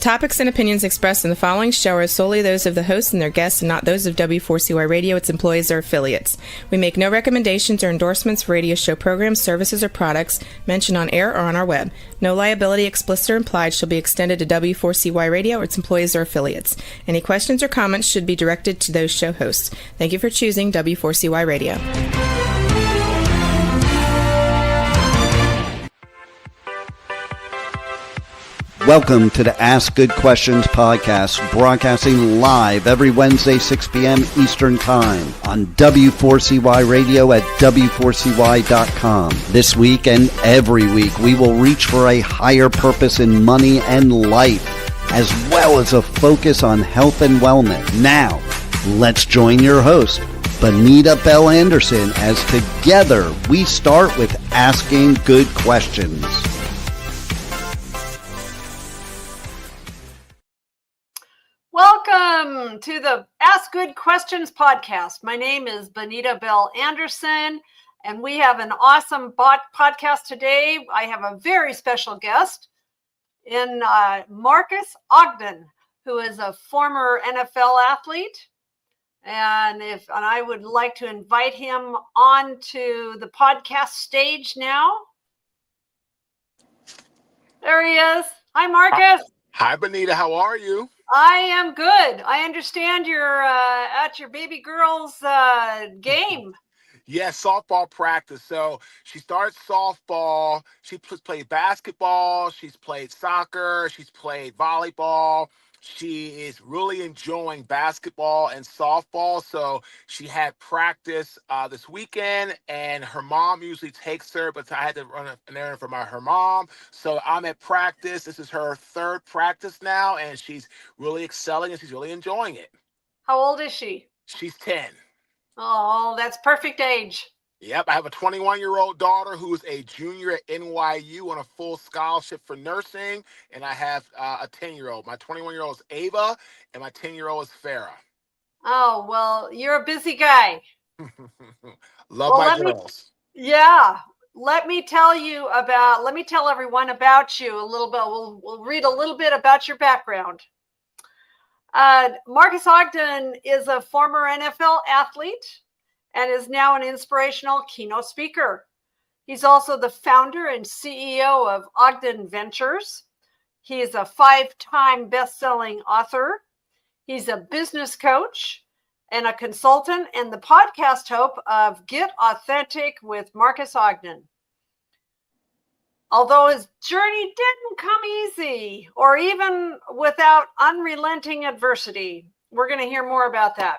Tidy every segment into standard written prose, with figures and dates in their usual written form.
topics and opinions expressed in the following show are solely those of the hosts and their guests and not those of W4CY Radio, its employees, or affiliates. We make no recommendations or endorsements for radio show programs, services, or products mentioned on air or on our web. No liability, explicit or implied, shall be extended to W4CY Radio or its employees or affiliates. Any questions or comments should be directed to those show hosts. Thank you for choosing W4CY Radio. Welcome to the Ask Good Questions podcast, broadcasting live every Wednesday, 6 p.m. Eastern Time on W4CY Radio at W4CY.com. This week and every week, we will reach for a higher purpose in money and life, as well as a focus on health and wellness. Now, let's join your host, Bonita Bell Anderson, as together we start with Asking Good Questions. Welcome to the Ask Good Questions podcast. My name is Bonita Bell Anderson, and we have an awesome podcast today. I have a very special guest in Marques Ogden, who is a former NFL athlete. And I would like to invite him onto the podcast stage now. There he is. Hi, Marques. Hi, Bonita. How are you? I am good. I understand you're at your baby girl's game. Yeah, softball practice. So she started softball. She played basketball. She's played soccer. She's played volleyball. She is really enjoying basketball and softball. So she had practice this weekend, and her mom usually takes her, but I had to run an errand for her mom. So I'm at practice. This is her third practice now, and she's really excelling and she's really enjoying it. How old is she? She's 10. Oh, that's perfect age. Yep, I have a 21-year-old daughter who's a junior at NYU on a full scholarship for nursing, and I have a 10-year-old. My 21-year-old is Ava, and my 10-year-old is Farah. Oh, well, you're a busy guy. Love my girls. Let me tell everyone about you a little bit. We'll read a little bit about your background. Marques Ogden is a former NFL athlete and is now an inspirational keynote speaker. He's also the founder and CEO of Ogden Ventures. He is a 5-time best-selling author. He's a business coach and a consultant and the podcast host of Get Authentic with Marques Ogden. Although his journey didn't come easy or even without unrelenting adversity. We're going to hear more about that.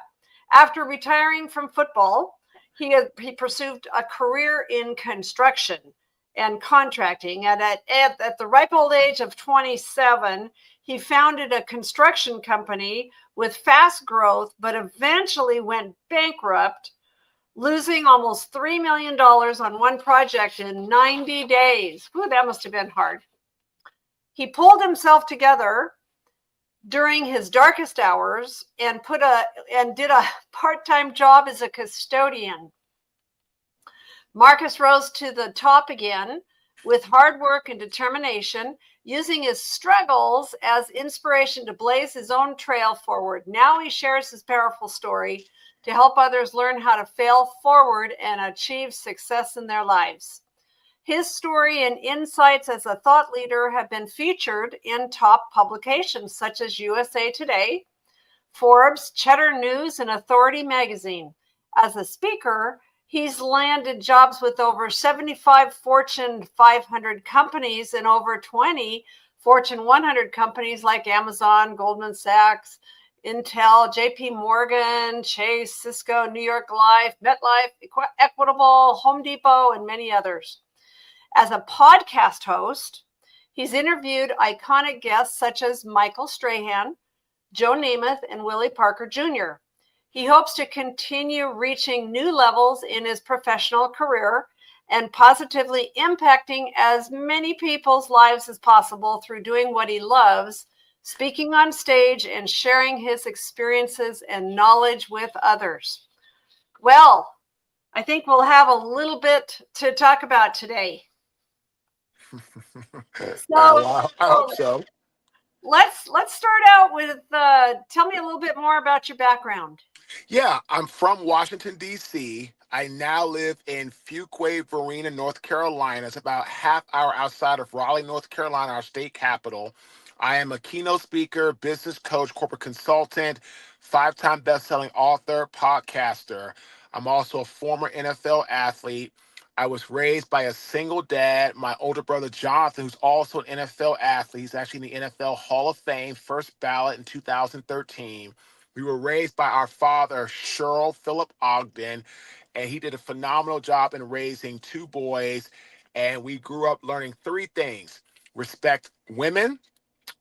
After retiring from football, he pursued a career in construction and contracting. And at the ripe old age of 27, he founded a construction company with fast growth, but eventually went bankrupt, losing almost $3 million on one project in 90 days. Ooh, that must have been hard. He pulled himself together during his darkest hours and did a part-time job as a custodian. Marques rose to the top again with hard work and determination, using his struggles as inspiration to blaze his own trail forward. Now he shares his powerful story to help others learn how to fail forward and achieve success in their lives. His story and insights as a thought leader have been featured in top publications such as USA Today, Forbes, Cheddar News, and Authority Magazine. As a speaker, he's landed jobs with over 75 Fortune 500 companies and over 20 Fortune 100 companies like Amazon, Goldman Sachs, Intel, JP Morgan, Chase, Cisco, New York Life, MetLife, Equitable, Home Depot, and many others. As a podcast host, he's interviewed iconic guests such as Michael Strahan, Joe Namath, and Willie Parker Jr. He hopes to continue reaching new levels in his professional career and positively impacting as many people's lives as possible through doing what he loves, speaking on stage and sharing his experiences and knowledge with others. Well, I think we'll have a little bit to talk about today. I hope so. let's start out with tell me a little bit more about your background. Yeah, I'm from Washington, D.C. I now live in Fuquay, Varina, North Carolina. It's about half hour outside of Raleigh, North Carolina, our state capital. I am a keynote speaker, business coach, corporate consultant, five-time best-selling author, podcaster. I'm also a former NFL athlete. I was raised by a single dad. My older brother, Jonathan, who's also an NFL athlete. He's actually in the NFL Hall of Fame, first ballot in 2013. We were raised by our father, Cheryl Philip Ogden, and he did a phenomenal job in raising two boys. And we grew up learning three things: respect women,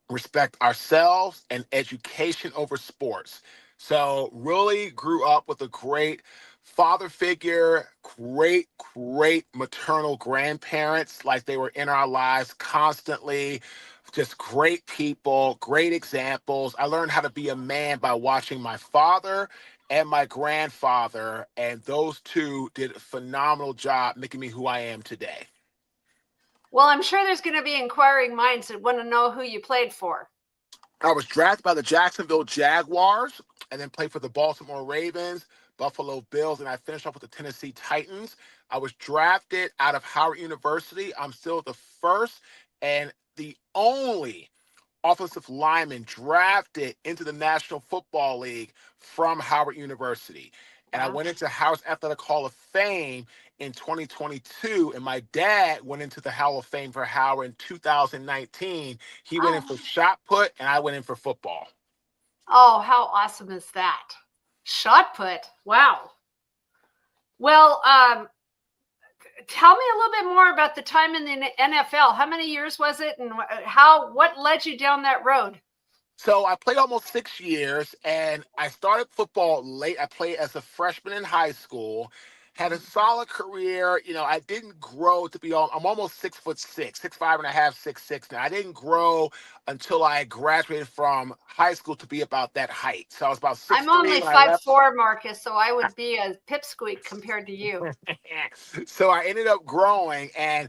respect ourselves, and education over sports. So really grew up with a great father figure, great maternal grandparents, like they were in our lives constantly. Just great people, great examples. I learned how to be a man by watching my father and my grandfather, and those two did a phenomenal job making me who I am today. Well, I'm sure there's going to be inquiring minds that want to know who you played for. I was drafted by the Jacksonville Jaguars and then played for the Baltimore Ravens, Buffalo Bills, and I finished off with the Tennessee Titans. I was drafted out of Howard University. I'm still the first and the only offensive lineman drafted into the National Football League from Howard University. And I Wow. went into Howard's Athletic Hall of Fame in 2022, and my dad went into the Hall of Fame for Howard in 2019. He went in for shot put, and I went in for football. Oh, how awesome is that? Shot put. Wow. Well, tell me a little bit more about the time in the NFL. How many years was it, and what led you down that road? So I played almost 6 years, and I started football late. I played as a freshman in high school, had a solid career. You know, I didn't grow to be all, I'm almost 6'6", 6'5.5", 6'6" now. I didn't grow until I graduated from high school to be about that height. So I was about 6'3" I'm only when I left. 5'4", Marcus, so I would be a pipsqueak compared to you. So I ended up growing, and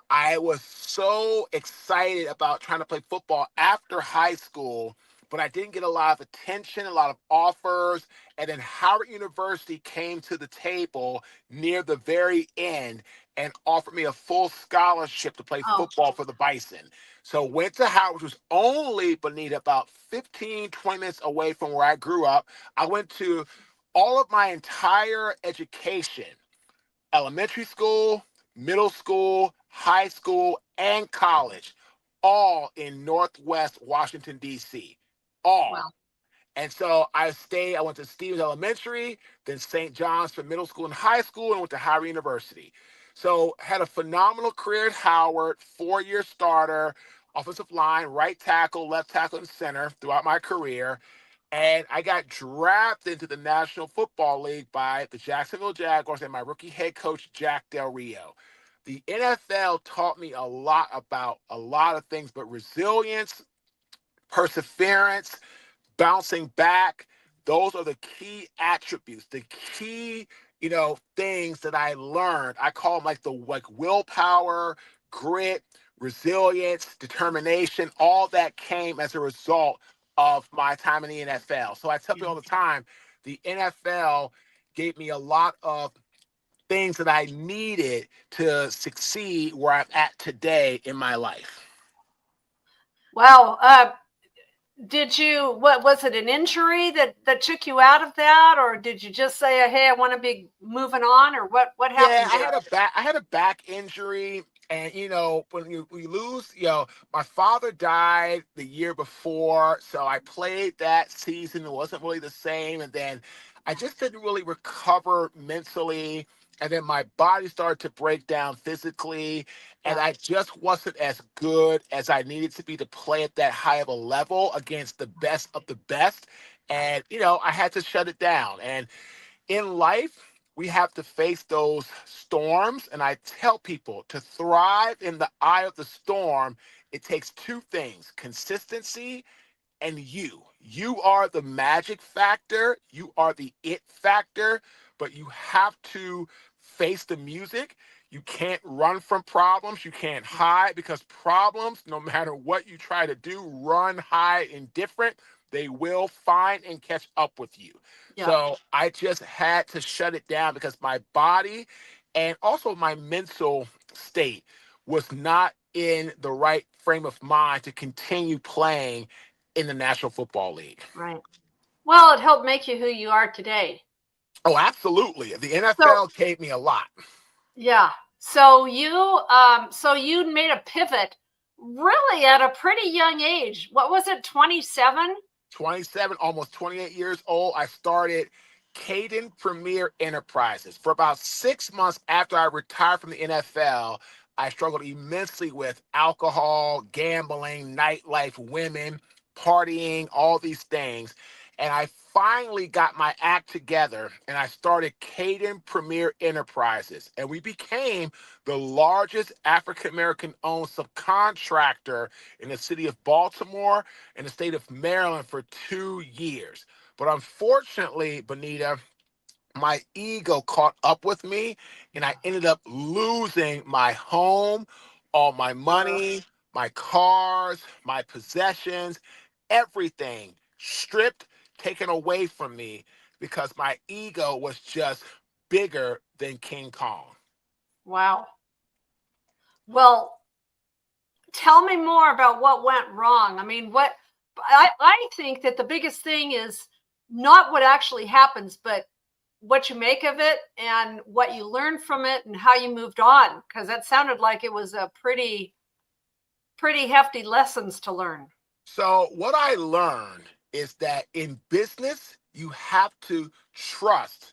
I was so excited about trying to play football after high school, but I didn't get a lot of attention, a lot of offers. And then Howard University came to the table near the very end and offered me a full scholarship to play football for the Bison. So went to Howard, which was only, Bonita, about 15, 20 minutes away from where I grew up. I went to all of my entire education, elementary school, middle school, high school, and college, all in Northwest Washington, D.C. All. Wow. And so I went to Stevens Elementary, then St. John's for middle school and high school, and went to Howard University. So had a phenomenal career at Howard, 4-year starter, offensive line, right tackle, left tackle, and center throughout my career. And I got drafted into the National Football League by the Jacksonville Jaguars and my rookie head coach, Jack Del Rio. The NFL taught me a lot about a lot of things, but resilience, perseverance, bouncing back, those are the key attributes, the key, things that I learned. I call them like willpower, grit, resilience, determination. All that came as a result of my time in the NFL. So I tell people all the time, the NFL gave me a lot of things that I needed to succeed where I'm at today in my life. Wow. What was it, an injury that took you out of that, or did you just say, hey, I want to be moving on, or what happened? Yeah, I had a back injury. And, when you lose, my father died the year before. So I played that season. It wasn't really the same. And then I just didn't really recover mentally. And then my body started to break down physically. And I just wasn't as good as I needed to be to play at that high of a level against the best of the best. And, I had to shut it down. And in life, we have to face those storms. And I tell people, to thrive in the eye of the storm, it takes two things: consistency and you. You are the magic factor. You are the it factor, but you have to face the music. You can't run from problems. You can't hide, because problems, no matter what you try to do, run, hide, indifferent, they will find and catch up with you. Yeah. So I just had to shut it down, because my body and also my mental state was not in the right frame of mind to continue playing in the National Football League. Right. Well, it helped make you who you are today. Oh, absolutely. The So, NFL gave me a lot. yeah. So you made a pivot really at a pretty young age. What was it, 27? 27, almost 28 years old. I started Caden Premier Enterprises. For about 6 months after I retired from the NFL, I struggled immensely with alcohol, gambling, nightlife, women, partying, all these things. And I finally got my act together, and I started Caden Premier Enterprises. And we became the largest African American owned subcontractor in the city of Baltimore and the state of Maryland for 2 years. But unfortunately, Bonita, my ego caught up with me, and I ended up losing my home, all my money, my cars, my possessions, everything stripped, taken away from me, because my ego was just bigger than King Kong. Wow. Well, tell me more about what went wrong. I mean, I think that the biggest thing is not what actually happens, but what you make of it and what you learned from it and how you moved on, because that sounded like it was a pretty hefty lessons to learn. So what I learned is that in business, you have to trust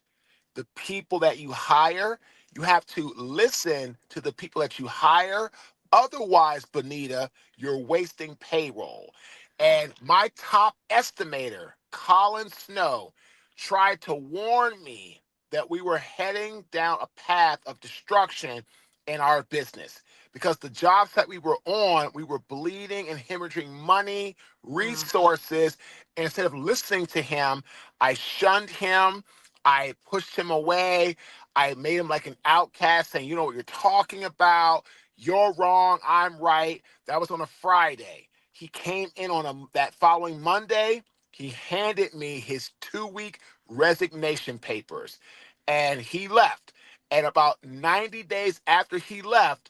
the people that you hire. You have to listen to the people that you hire. Otherwise, Bonita, you're wasting payroll. And my top estimator, Colin Snow, tried to warn me that we were heading down a path of destruction in our business, because the jobs that we were on, we were bleeding and hemorrhaging money, resources. And instead of listening to him, I shunned him. I pushed him away. I made him like an outcast, saying, you know what you're talking about. You're wrong. I'm right. That was on a Friday. He came in on that following Monday. He handed me his 2-week resignation papers, and he left. And about 90 days after he left,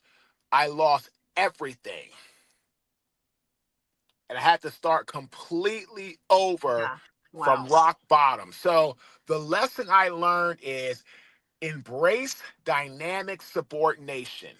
I lost everything. And I had to start completely over from rock bottom. So the lesson I learned is embrace dynamic subordination,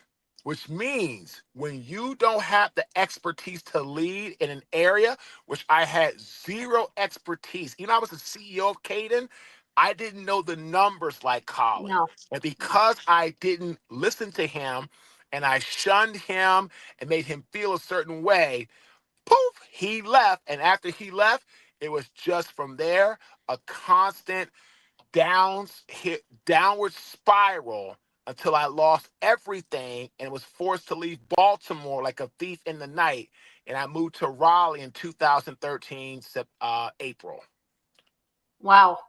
which means when you don't have the expertise to lead in an area, which I had zero expertise. You know, I was the CEO of Caden. I didn't know the numbers like Colin. No. And because I didn't listen to him and I shunned him and made him feel a certain way, poof, he left. And after he left, it was just from there a constant downward spiral until I lost everything and was forced to leave Baltimore like a thief in the night. And I moved to Raleigh in 2013, April. Wow.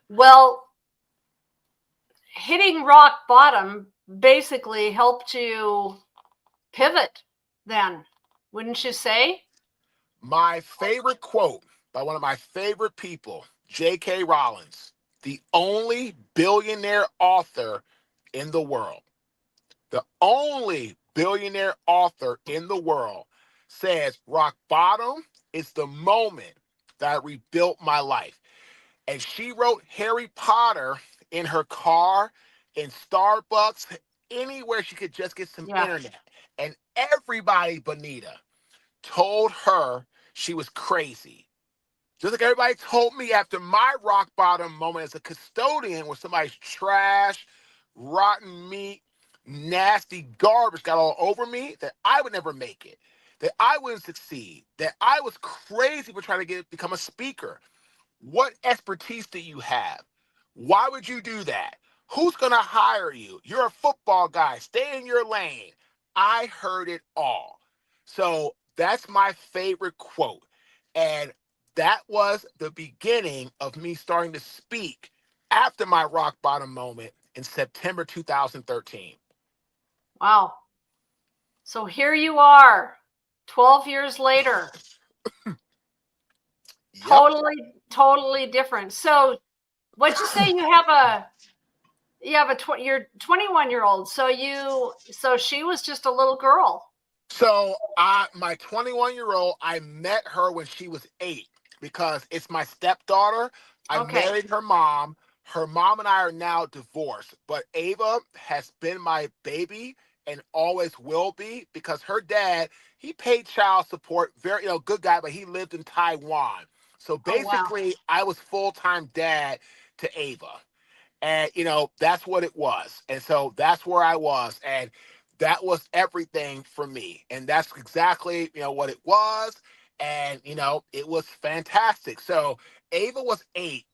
Well, hitting rock bottom basically helped you pivot then, wouldn't you say? My favorite quote by one of my favorite people, J.K. Rowling, the only billionaire author in the world. The only billionaire author in the world says rock bottom is the moment that I rebuilt my life. And she wrote Harry Potter in her car, in Starbucks, anywhere she could just get some internet. And everybody, Bonita, told her she was crazy. Just like everybody told me after my rock bottom moment as a custodian, where somebody's trash, rotten meat, nasty garbage got all over me, that I would never make it, that I wouldn't succeed, that I was crazy for trying to become a speaker. What expertise do you have? Why would you do that? Who's going to hire you? You're a football guy. Stay in your lane. I heard it all. So that's my favorite quote. And that was the beginning of me starting to speak after my rock bottom moment in September 2013. Wow. So here you are, 12 years later. Yep. Totally different. So what'd you say? You're 21-year-old. So she was just a little girl. So my 21-year-old, I met her when she was 8 because it's my stepdaughter. I Okay. married her mom. Her mom and I are now divorced, but Ava has been my baby and always will be because her dad, he paid child support, very, good guy, but he lived in Taiwan. So Oh, wow. basically, I was full-time dad to Ava. And, that's what it was. And so that's where I was. And that was everything for me. And that's exactly, what it was. And, it was fantastic. So Ava was 8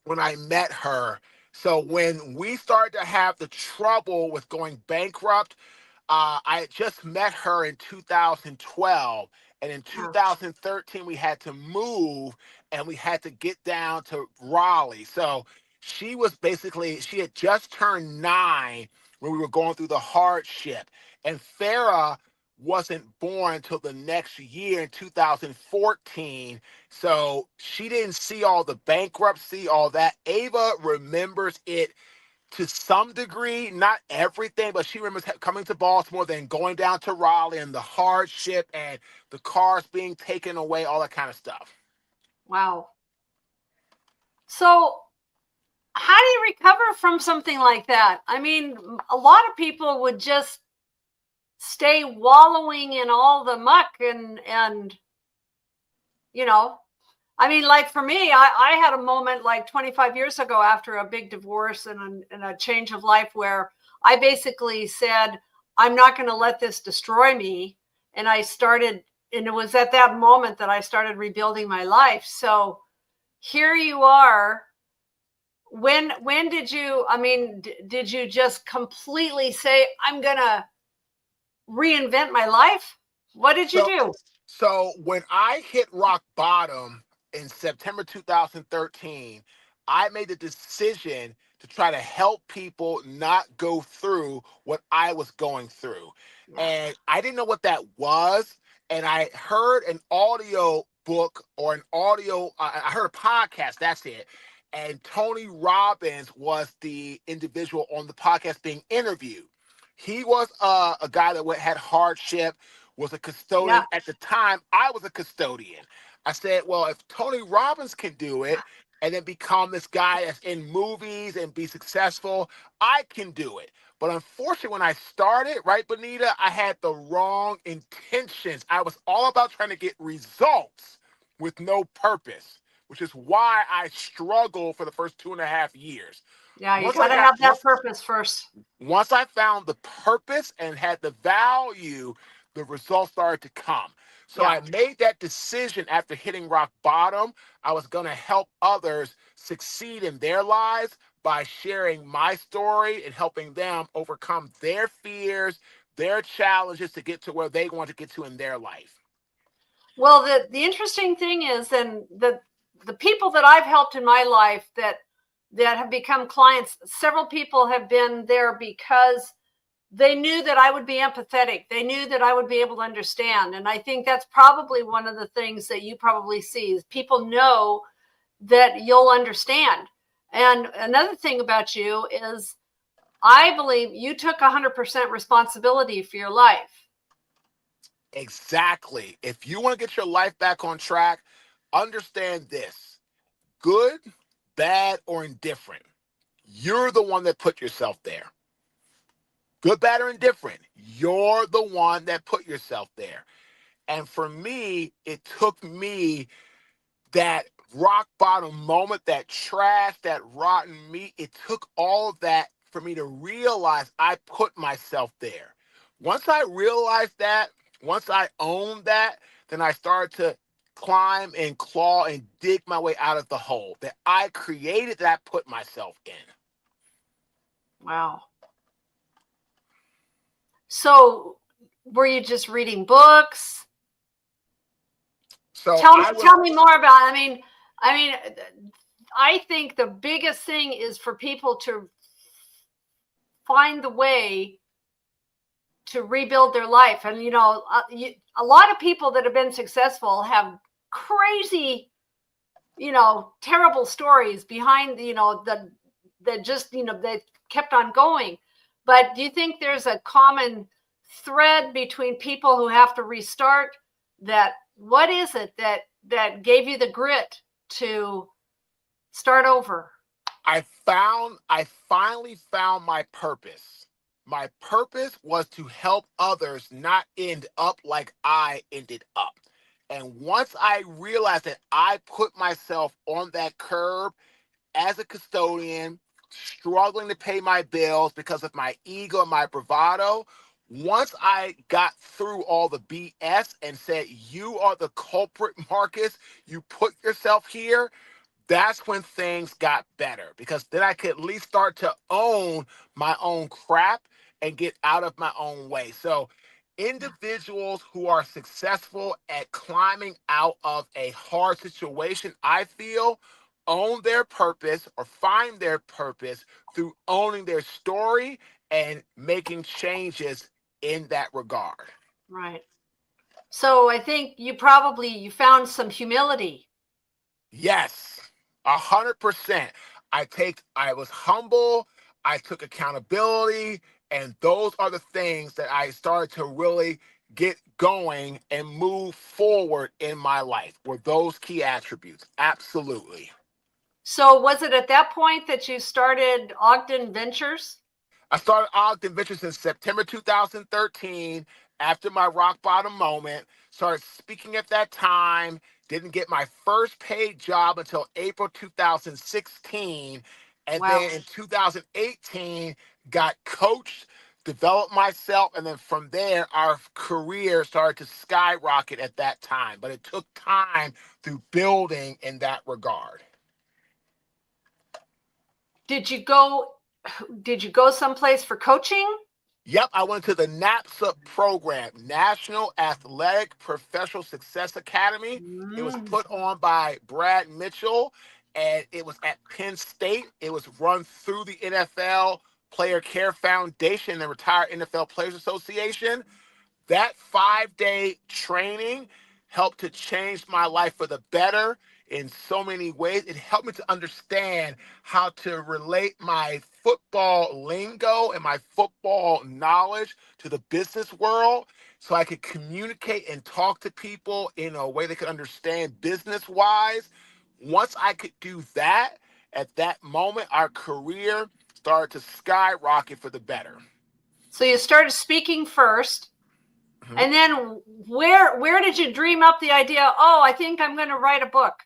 when I met her. So when we started to have the trouble with going bankrupt, I had just met her in 2012. And in 2013, we had to move and we had to get down to Raleigh. So she had just turned 9 when we were going through the hardship. And Farah wasn't born until the next year in 2014. So she didn't see all the bankruptcy, all that. Ava remembers it to some degree, not everything, but she remembers coming to Baltimore, then going down to Raleigh and the hardship and the cars being taken away, all that kind of stuff. Wow. So how do you recover from something like that? I mean, a lot of people would just stay wallowing in all the muck and I mean, like for me, I had a moment like 25 years ago after a big divorce and a change of life where I basically said, I'm not going to let this destroy me. And and it was at that moment that I started rebuilding my life. So here you are. When did did you just completely say, I'm going to reinvent my life? What did you do? So when I hit rock bottom in September 2013, I made the decision to try to help people not go through what I was going through. Yeah. And I didn't know what that was. And I heard an audio book or I heard a podcast, that's it. And Tony Robbins was the individual on the podcast being interviewed. He was a guy that had hardship, was a custodian. Yeah. At the time, I was a custodian. I said, well, if Tony Robbins can do it and then become this guy that's in movies and be successful, I can do it. But unfortunately, when I started, right, Benita, I had the wrong intentions. I was all about trying to get results with no purpose, which is why I struggled for the first 2.5 years. Yeah, you got to have that purpose first. Once I found the purpose and had the value, the results started to come. So I made that decision after hitting rock bottom. I was going to help others succeed in their lives by sharing my story and helping them overcome their fears, their challenges to get to where they want to get to in their life. Well, the interesting thing is, then the people that I've helped in my life that have become clients, several people have been there because they knew that I would be empathetic. They knew that I would be able to understand. And I think that's probably one of the things that you probably see is people know that you'll understand. And another thing about you is I believe you took 100% responsibility for your life. Exactly. If you want to get your life back on track, understand this: good, bad, or indifferent, you're the one that put yourself there. Good, bad, or indifferent, you're the one that put yourself there. And for me, it took me that rock bottom moment, that trash, that rotten meat. It took all of that for me to realize I put myself there. Once I realized that, once I owned that, then I started to climb and claw and dig my way out of the hole that I created, that I put myself in. Wow. So were you just reading books? So tell me more about, I mean, I think the biggest thing is for people to find the way to rebuild their life. And, you know, a lot of people that have been successful have crazy, you know, terrible stories behind, you know, that just, you know, they kept on going. But do you think there's a common thread between people who have to restart? That what is it that gave you the grit to start over? I finally found my purpose. My purpose was to help others not end up like I ended up. And once I realized that I put myself on that curb as a custodian, struggling to pay my bills because of my ego and my bravado, once I got through all the BS and said, you are the culprit, Marcus, you put yourself here, that's when things got better, because then I could at least start to own my own crap and get out of my own way. So individuals who are successful at climbing out of a hard situation, I feel, own their purpose or find their purpose through owning their story and making changes in that regard. Right. So I think you found some humility. Yes, 100%. I was humble, I took accountability, and those are the things that I started to really get going and move forward in my life, were those key attributes. Absolutely. So was it at that point that you started Ogden Ventures? I started Ogden Ventures in September 2013 after my rock bottom moment. Started speaking at that time. Didn't get my first paid job until April 2016. And Wow. then in 2018, got coached, developed myself. And then from there, our career started to skyrocket at that time. But it took time through building in that regard. Did you go someplace for coaching? Yep, I went to the NAPSA program, National Athletic Professional Success Academy. It was put on by Brad Mitchell, and it was at Penn State. It was run through the NFL Player Care Foundation and the Retired NFL Players Association. That 5-day training helped to change my life for the better in so many ways. It helped me to understand how to relate my football lingo and my football knowledge to the business world so I could communicate and talk to people in a way they could understand business-wise. Once I could do that, at that moment, our career started to skyrocket for the better. So you started speaking first. Mm-hmm. And then where did you dream up the idea, oh, I think I'm going to write a book?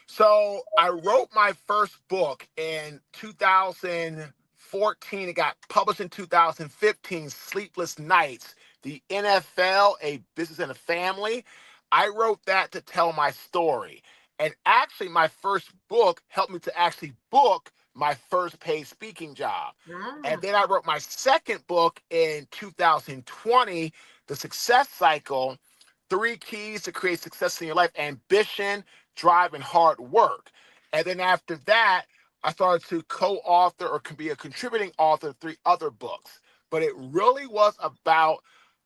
So I wrote my first book in 2014. It got published in 2015, Sleepless Nights, the NFL, a Business and a Family. I wrote that to tell my story. And actually, my first book helped me to actually book my first paid speaking job. And then I wrote my second book in 2020, The Success Cycle, 3 Keys to Create Success in Your Life: Ambition, Drive, and Hard Work. And then after that, I started to co-author or be a contributing author of 3 other books. But it really was about,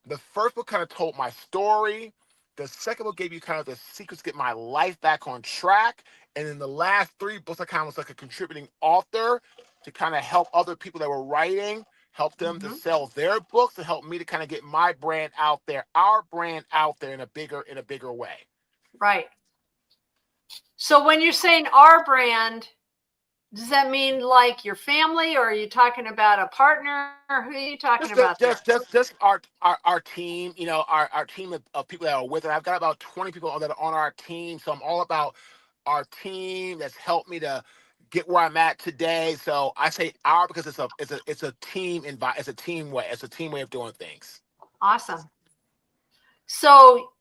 the first book kind of told my story. The second book gave you kind of the secrets to get my life back on track. And then the last 3 books, I kind of was like a contributing author to kind of help other people that were writing, help them to sell their books, and help me to kind of get my brand out there, our brand out there in a bigger way. Right. So when you're saying our brand, does that mean like your family, or are you talking about a partner? Who are you talking about? Just our team, you know, our team of people that are with it. I've got about 20 people that are on our team. So I'm all about our team that's helped me to get where I'm at today. So I say our because it's a team it's a team way. It's a team way of doing things. Awesome. So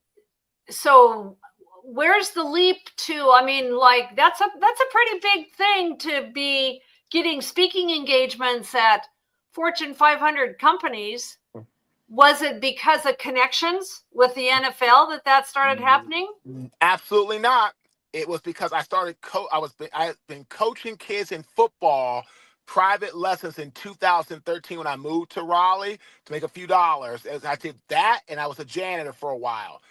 where's the leap to? I mean, like that's a pretty big thing to be getting speaking engagements at Fortune 500 companies. Was it because of connections with the NFL that started happening? Absolutely not. It was because I started I've been coaching kids in football private lessons in 2013 when I moved to Raleigh to make a few dollars. As I did that, and I was a janitor for a while.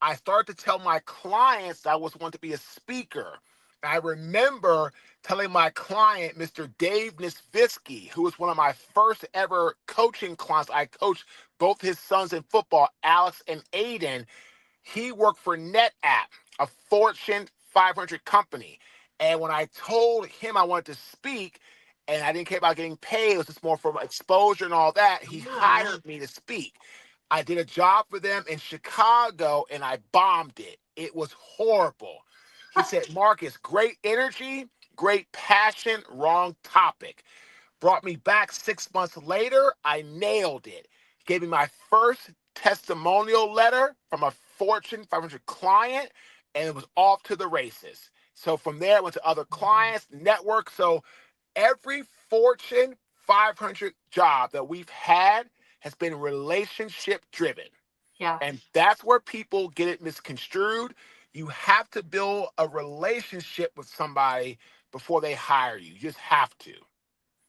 I started to tell my clients that I was wanting to be a speaker. I remember telling my client, Mr. Dave Nisvisky, who was one of my first ever coaching clients. I coached both his sons in football, Alex and Aiden. He worked for NetApp, a Fortune 500 company. And when I told him I wanted to speak and I didn't care about getting paid, it was just more for exposure and all that, he hired me to speak. I did a job for them in Chicago and I bombed it. It was horrible. He said, Marcus, great energy, great passion, wrong topic. Brought me back 6 months later. I nailed it. Gave me my first testimonial letter from a Fortune 500 client, and it was off to the races. So from there, I went to other clients, network. So every Fortune 500 job that we've had has been relationship driven. Yeah. And that's where people get it misconstrued. You have to build a relationship with somebody before they hire you. You just have to.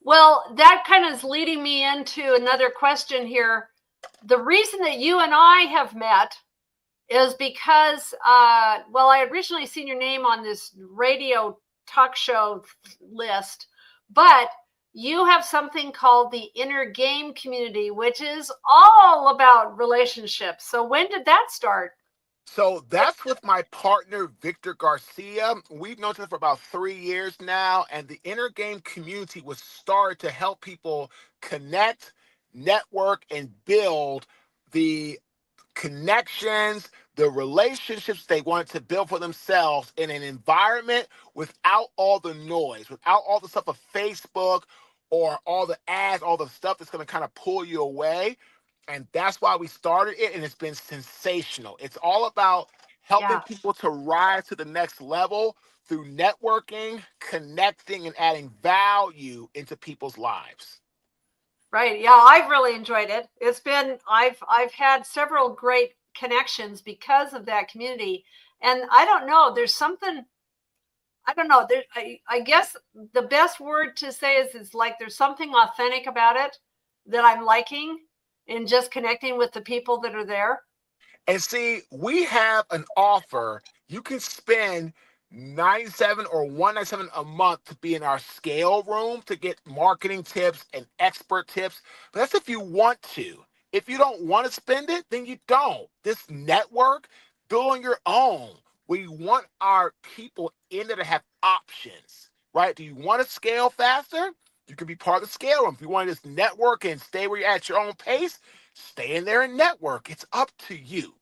Well, that kind of is leading me into another question here. The reason that you and I have met is because, well, I had originally seen your name on this radio talk show list, but you have something called the Inner Game Community, which is all about relationships. So when did that start? So that's with my partner, Victor Garcia. We've known each other for about 3 years now, and the Inner Game Community was started to help people connect, network, and build the connections, the relationships they wanted to build for themselves in an environment without all the noise, without all the stuff of Facebook or all the ads, all the stuff that's going to kind of pull you away. And that's why we started it, and it's been sensational. It's all about helping people to rise to the next level through networking, connecting, and adding value into people's lives. Right. Yeah, I've really enjoyed it. It's been, I've had several great connections because of that community. And I don't know, there's something, I don't know, there, I guess the best word to say is like there's something authentic about it that I'm liking in just connecting with the people that are there. And see, we have an offer. You can spend $97 or $197 a month to be in our scale room to get marketing tips and expert tips. But that's if you want to. If you don't want to spend it, then you don't. This network, build on your own. We want our people in there to have options, right? Do you want to scale faster? You can be part of the scale room. If you want to just network and stay where you're at your own pace, stay in there and network. It's up to you,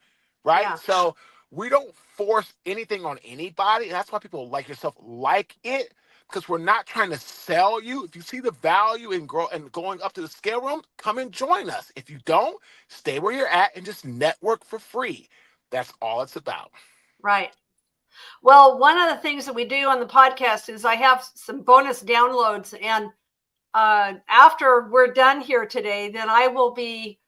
right? Yeah. So we don't force anything on anybody. And that's why people like yourself like it, because we're not trying to sell you. If you see the value in going up to the scale room, come and join us. If you don't, stay where you're at and just network for free. That's all it's about. Right. Well, one of the things that we do on the podcast is I have some bonus downloads, and after we're done here today, then I will be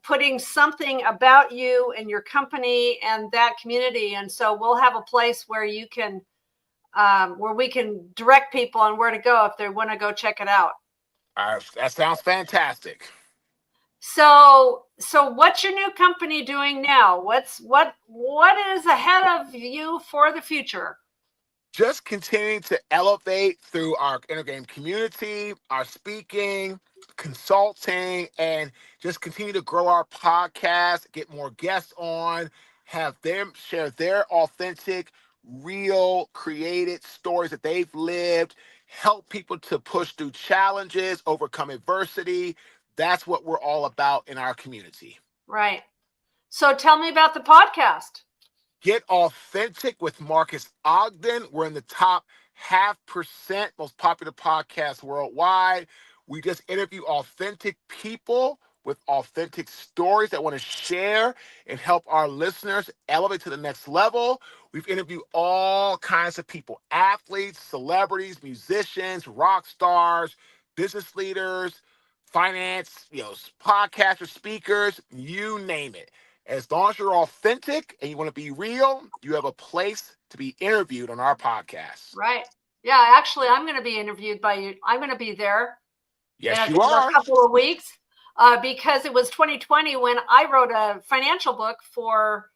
putting something about you and your company and that community. And so we'll have a place where you can, where we can direct people on where to go if they want to go check it out. That sounds fantastic. So what's your new company doing now? What is ahead of you for the future? Just continuing to elevate through our Inner Game community, our speaking, consulting, and just continue to grow our podcast, get more guests on, have them share their authentic, real, created stories that they've lived, help people to push through challenges, overcome adversity. That's what we're all about in our community. Right. So tell me about the podcast. Get Authentic with Marques Ogden. We're in the top 0.5% most popular podcasts worldwide. We just interview authentic people with authentic stories that want to share and help our listeners elevate to the next level. We've interviewed all kinds of people, athletes, celebrities, musicians, rock stars, business leaders, finance, podcasters, speakers, you name it. As long as you're authentic and you want to be real, you have a place to be interviewed on our podcast. Right. Yeah, actually, I'm going to be interviewed by you. I'm going to be there Yes, in you a are. couple of weeks because it was 2020 when I wrote a financial book for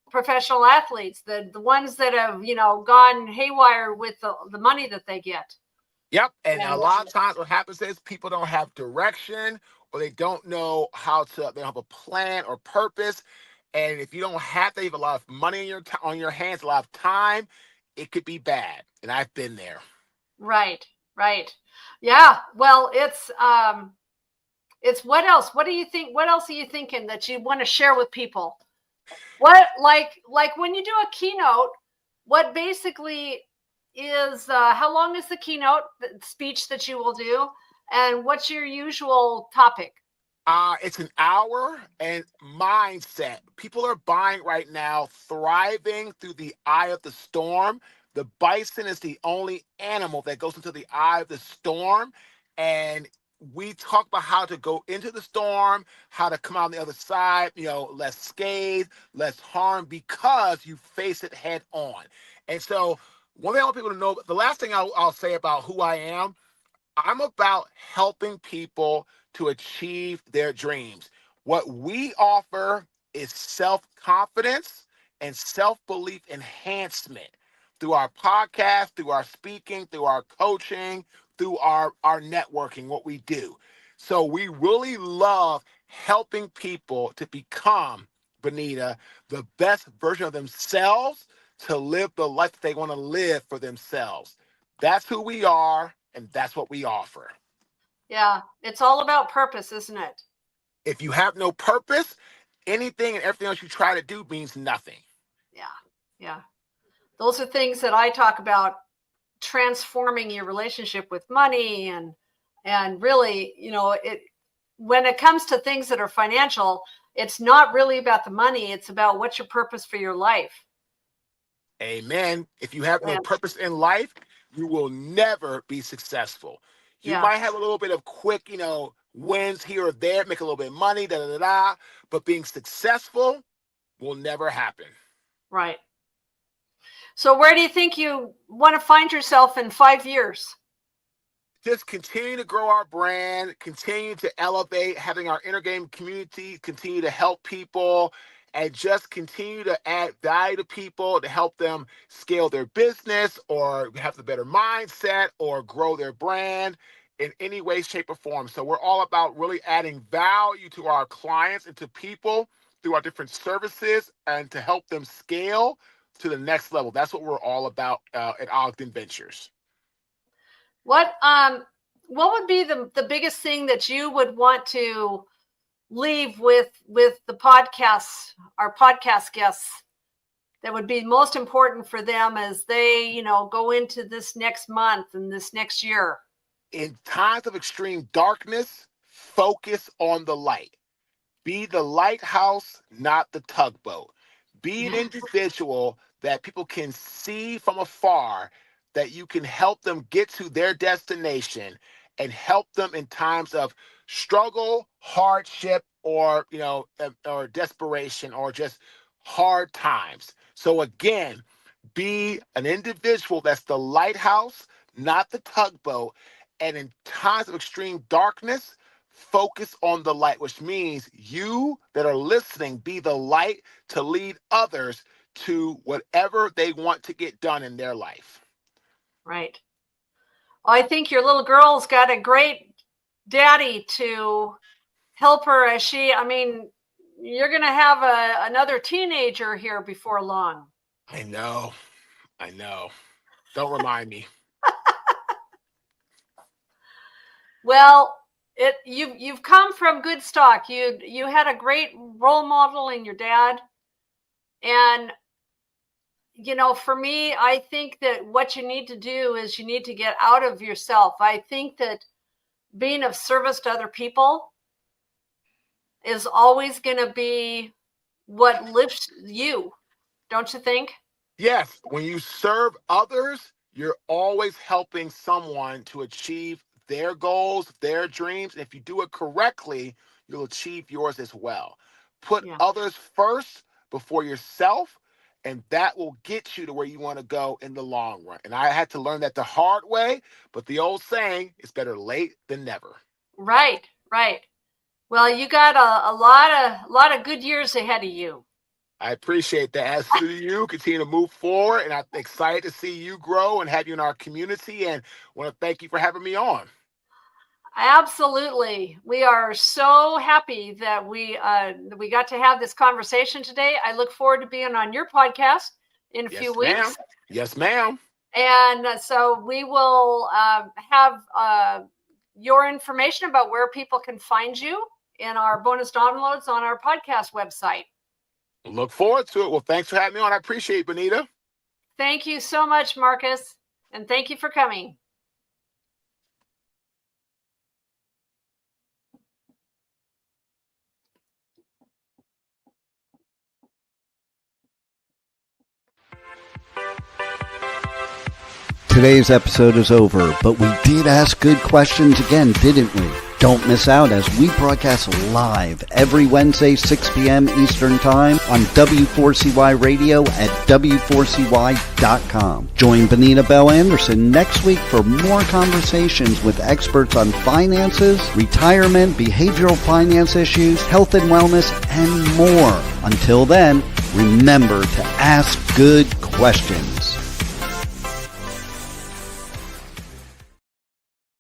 professional athletes, the ones that have, gone haywire with the money that they get. Yep. And a And lot of times what happens is people don't have direction, or they don't know they don't have a plan or purpose. And if you don't have that, you have a lot of money on your hands, a lot of time, it could be bad. And I've been there. right. Yeah. Well, it's what else? What do you think? What else are you thinking that you want to share with people? What, like when you do a keynote, what basically is, how long is the keynote speech that you will do? And what's your usual topic? It's an hour, and mindset. People are buying right now, thriving through the eye of the storm. The bison is the only animal that goes into the eye of the storm. And we talk about how to go into the storm, how to come out on the other side, less scathed, less harm, because you face it head on. And so, one thing I want people to know, the last thing I'll say about who I am, I'm about helping people to achieve their dreams. What we offer is self-confidence and self-belief enhancement through our podcast, through our speaking, through our coaching, through our networking, what we do. So we really love helping people to become, Benita, the best version of themselves, to live the life that they want to live for themselves. That's who we are, and that's what we offer. Yeah, it's all about purpose, isn't it? If you have no purpose, anything and everything else you try to do means nothing. Yeah. Those are things that I talk about, transforming your relationship with money and really, when it comes to things that are financial, it's not really about the money. It's about what's your purpose for your life. Amen. If you have no Yeah. purpose in life, you will never be successful. You Yeah. might have a little bit of quick, wins here or there, make a little bit of money, but being successful will never happen. Right. So where do you think you want to find yourself in 5 years? Just continue to grow our brand, continue to elevate, having our inner game community, continue to help people, and just continue to add value to people to help them scale their business or have the better mindset or grow their brand in any way, shape, or form. So we're all about really adding value to our clients and to people through our different services and to help them scale to the next level. That's what we're all about at Ogden Ventures. What would be the biggest thing that you would want to leave with the podcasts, our podcast guests, that would be most important for them as they, go into this next month and this next year? In times of extreme darkness, focus on the light. Be the lighthouse, not the tugboat. Be an individual that people can see from afar, that you can help them get to their destination and help them in times of struggle, hardship, or or desperation, or just hard times. So again, be an individual that's the lighthouse, not the tugboat. And in times of extreme darkness, focus on the light, which means you that are listening, be the light to lead others to whatever they want to get done in their life. Right. I think your little girl's got a great daddy to help her as you're going to have another teenager here before long. I know. Don't remind me. Well, you've come from good stock. You had a great role model in your dad. And, for me, I think that what you need to do is you need to get out of yourself. I think that being of service to other people is always going to be what lifts you. Don't you think? Yes, when you serve others, you're always helping someone to achieve their goals, their dreams. And if you do it correctly, you'll achieve yours as well. Put Yeah. others first before yourself, and that will get you to where you want to go in the long run. And I had to learn that the hard way, but the old saying is better late than never. Right, right. Well, you got a lot of good years ahead of you. I appreciate that. As to you, continue to move forward, and I'm excited to see you grow and have you in our community, and want to thank you for having me on. Absolutely. We are so happy that we got to have this conversation today. I look forward to being on your podcast in a few weeks. Ma'am. Yes, ma'am. And so we will have your information about where people can find you in our bonus downloads on our podcast website. Look forward to it. Well, thanks for having me on. I appreciate it, Benita. Thank you so much, Marques. And thank you for coming. Today's episode is over, but we did ask good questions again, didn't we? Don't miss out as we broadcast live every Wednesday, 6 p.m. Eastern Time on W4CY Radio at W4CY.com. Join Benita Bell Anderson next week for more conversations with experts on finances, retirement, behavioral finance issues, health and wellness, and more. Until then, remember to ask good questions.